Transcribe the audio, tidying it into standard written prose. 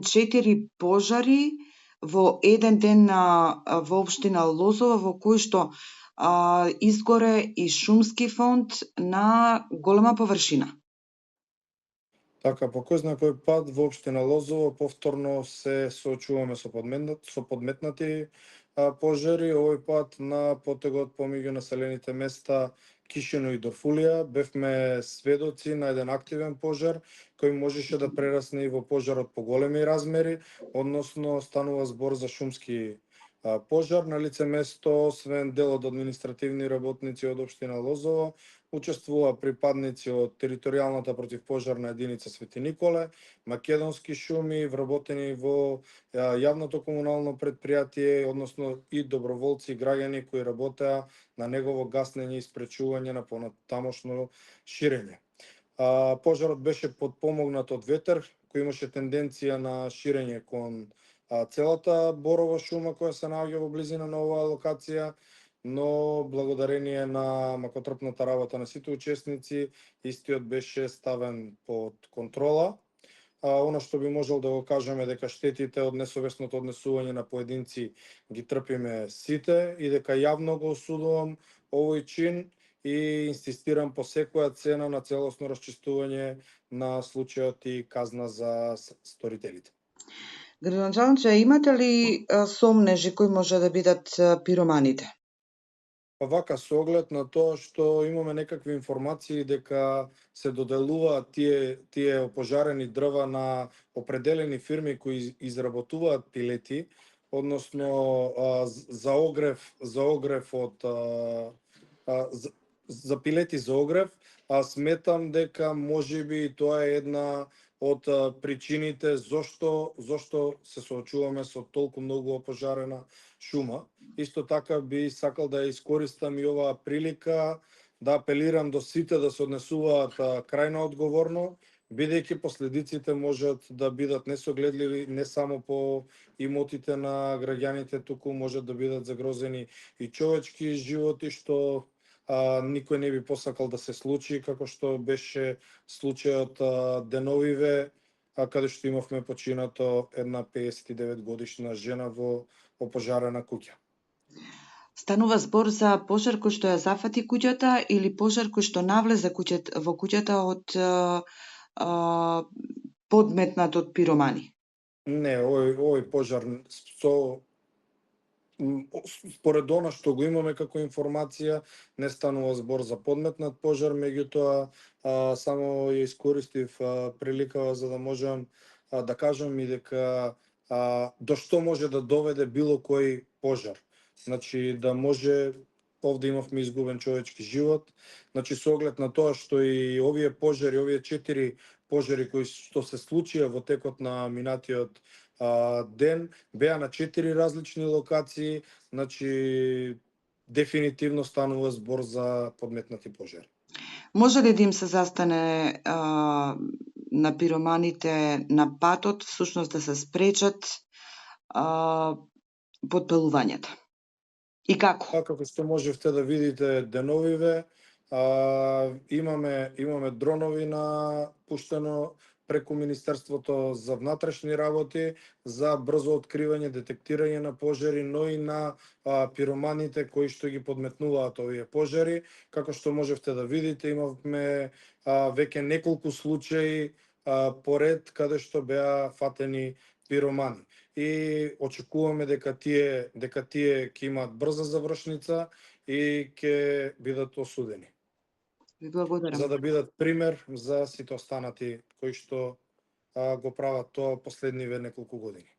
4 пожари во еден ден во општина Лозово, во кој што изгоре и шумски фонд на голема површина. Така, по кој знае кој пат во општина Лозово повторно се соочуваме со подметнати пожари, овој пат на потегот помеѓу населените места Кишино и Дорфулија. Бевме сведоци на еден активен пожар кој можеше да прерасне и во пожар од поголеми размери, односно станува збор за шумски пожар. На лице место, освен дел од административни работници од општина Лозово, учествува припадници од територијалната противпожарна единица Свети Николе, македонски шуми, вработени во јавното комунално предпријатие, односно и доброволци и граѓани кои работеа на негово гаснење и спречување на понатамошно ширење. Пожарот беше потпомогнат од ветер, кој имаше тенденција на ширење кон целата борова шума која се наоѓа во близина на оваа локација, но благодарение на макотрпната работа на сите учесници, истиот беше ставен под контрола. Она што би можел да го кажеме дека штетите од несовесното однесување на поединци ги трпиме сите и дека јавно го осудувам овој чин и инсистирам по секоја цена на целосно расчистување на случајот и казна за сторителите. Градоначалниче, имате ли сомнежи кои може да бидат пироманите? Па вака, со оглед на тоа што имаме некакви информации дека се доделуваат тие опожарени дрва на определени фирми кои изработуваат пилети, односно за огрев од за пилети за огрев, сметам дека можеби тоа е една од причините зошто се соочуваме со толку многу опожарена шума. Исто така би сакал да ја искористам и оваа прилика да апелирам до сите да се однесуваат крајно одговорно, бидејќи последиците можат да бидат несогледливи не само по имотите на граѓаните, туку можат да бидат загрозени и човечки животи, што никој не би посакал да се случи, како што беше случајот деновиве, каде што имавме починато една 59 годишна жена во опожарена куќа. Станува збор за пожар кој што ја зафати куќата или пожар кој што навлезе во куќата од подметнат од пиромани? Не, овој пожар според она што го имаме како информација, не станува збор за подметнат пожар, меѓутоа само ја искористив приликава за да можам да кажам и дека до што може да доведе било кој пожар. Значи да може, овде имавме изгубен човечки живот, значи со оглед на тоа што и овие пожари, овие 4 пожари кои што се случија во текот на минатиот ден, беа на 4 различни локации, значи дефинитивно станува збор за подметнати пожари. Може ли да им се застане на пироманите на патот, всушност да се спречат подпалувањата? И како? Како што можевте да видите деновиве, имаме дронови пуштено преку Министерството за внатрешни работи за брзо откривање, детектирање на пожари, но и на пироманите кои што ги подметнуваат овие пожари. Како што можевте да видите, имавме веќе неколку случаи поред каде што беа фатени пиромани. И очекуваме дека тие ќе имаат брза завршница и ќе бидат осудени. Ви благодарам. За да бидат пример за сите останати кои што го прават тоа последниве неколку години.